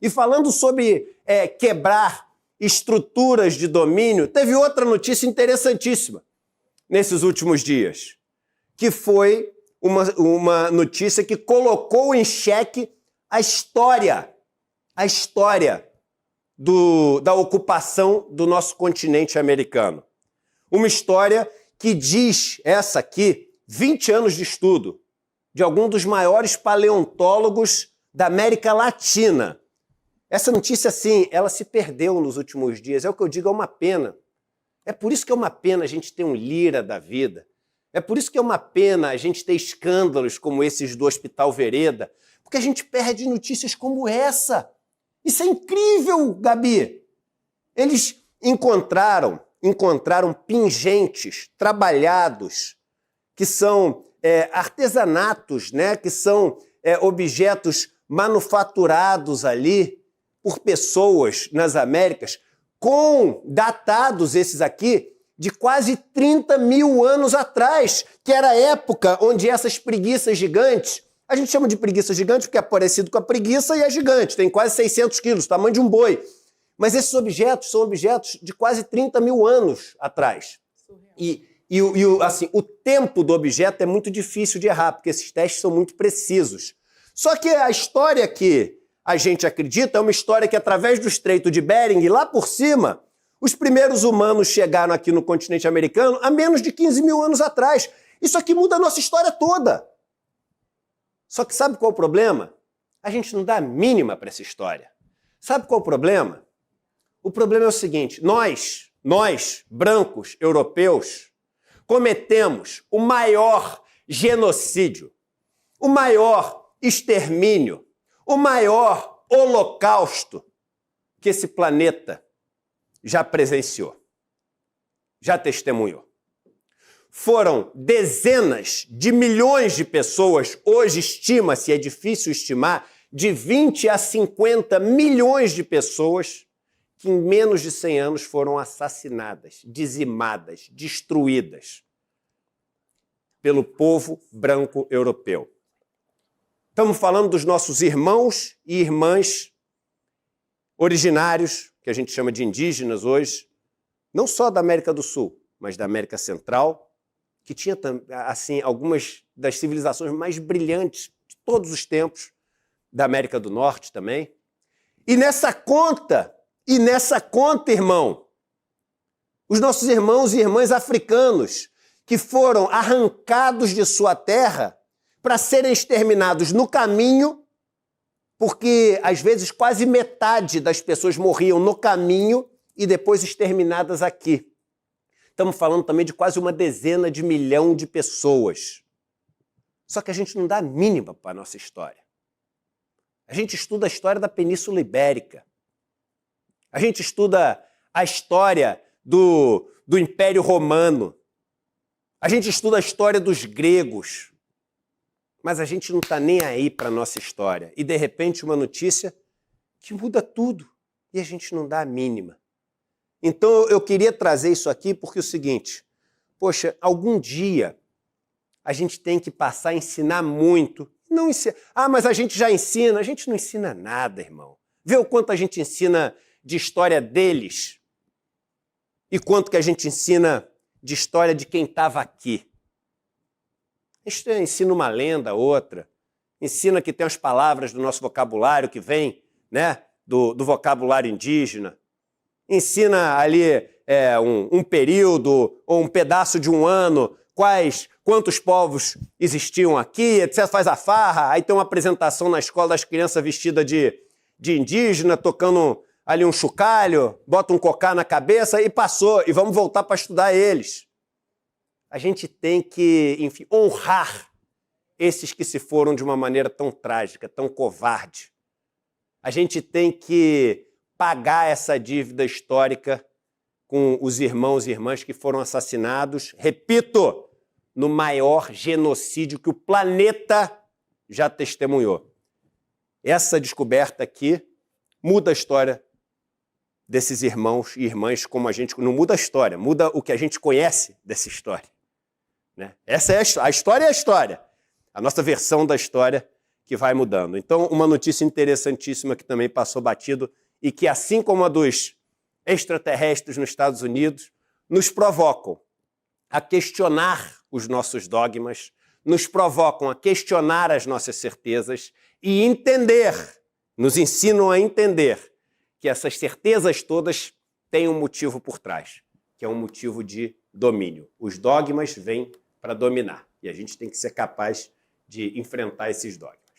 E falando sobre quebrar estruturas de domínio, teve outra notícia interessantíssima nesses últimos dias, que foi uma notícia que colocou em xeque a história da ocupação do nosso continente americano. Uma história que diz, essa aqui, 20 anos de estudo de algum dos maiores paleontólogos da América Latina. Essa notícia, sim, ela se perdeu nos últimos dias. É o que eu digo, é uma pena. É por isso que é uma pena a gente ter um Lira da vida. É por isso que é uma pena a gente ter escândalos como esses do Hospital Vereda, porque a gente perde notícias como essa. Isso é incrível, Gabi. Eles encontraram pingentes trabalhados, que são artesanatos, né? Que são objetos manufaturados ali por pessoas nas Américas, datados esses aqui, de quase 30 mil anos atrás, que era a época onde essas preguiças gigantes, a gente chama de preguiça gigante porque é parecido com a preguiça e é gigante, tem quase 600 quilos, tamanho de um boi. Mas esses objetos são objetos de quase 30 mil anos atrás. E o tempo do objeto é muito difícil de errar, porque esses testes são muito precisos. Só que a história que a gente acredita é uma história que, através do Estreito de Bering, lá por cima, os primeiros humanos chegaram aqui no continente americano há menos de 15 mil anos atrás. Isso aqui muda a nossa história toda. Só que sabe qual é o problema? A gente não dá a mínima para essa história. Sabe qual é o problema? O problema é o seguinte, nós, brancos, europeus, cometemos o maior genocídio, o maior extermínio, o maior holocausto que esse planeta já presenciou, já testemunhou. Foram dezenas de milhões de pessoas, hoje estima-se, é difícil estimar, de 20 a 50 milhões de pessoas que em menos de 100 anos foram assassinadas, dizimadas, destruídas pelo povo branco europeu. Estamos falando dos nossos irmãos e irmãs originários, que a gente chama de indígenas hoje, não só da América do Sul, mas da América Central, que tinha assim algumas das civilizações mais brilhantes de todos os tempos, da América do Norte também. E nessa conta, irmão, os nossos irmãos e irmãs africanos que foram arrancados de sua terra para serem exterminados no caminho, porque às vezes quase metade das pessoas morriam no caminho e depois exterminadas aqui. Estamos falando também de quase 1 milhão de pessoas. Só que a gente não dá a mínima para a nossa história. A gente estuda a história da Península Ibérica. A gente estuda a história do Império Romano. A gente estuda a história dos gregos. Mas a gente não está nem aí para a nossa história. E, de repente, uma notícia que muda tudo. E a gente não dá a mínima. Então, eu queria trazer isso aqui porque é o seguinte, poxa, algum dia a gente tem que passar a ensinar muito. Não ensina. Ah, mas a gente já ensina. A gente não ensina nada, irmão. Vê o quanto a gente ensina de história deles e quanto que a gente ensina de história de quem estava aqui. A gente ensina uma lenda, outra. Ensina que tem as palavras do nosso vocabulário que vem, né, do vocabulário indígena. Ensina ali um período ou um pedaço de um ano, quantos povos existiam aqui, etc. Faz a farra, aí tem uma apresentação na escola das crianças vestidas de indígena, tocando ali um chocalho, bota um cocá na cabeça e passou, e vamos voltar para estudar eles. A gente tem que, enfim, honrar esses que se foram de uma maneira tão trágica, tão covarde. A gente tem que pagar essa dívida histórica com os irmãos e irmãs que foram assassinados, repito, no maior genocídio que o planeta já testemunhou. Essa descoberta aqui muda a história desses irmãos e irmãs, como a gente não muda a história, muda o que a gente conhece dessa história. Né? Essa é a história, é a história. A nossa versão da história que vai mudando. Então, uma notícia interessantíssima que também passou batido e que, assim como a dos extraterrestres nos Estados Unidos, nos provocam a questionar os nossos dogmas, nos provocam a questionar as nossas certezas e entender, nos ensinam a entender que essas certezas todas têm um motivo por trás, que é um motivo de domínio. Os dogmas vêm para dominar e a gente tem que ser capaz de enfrentar esses dogmas.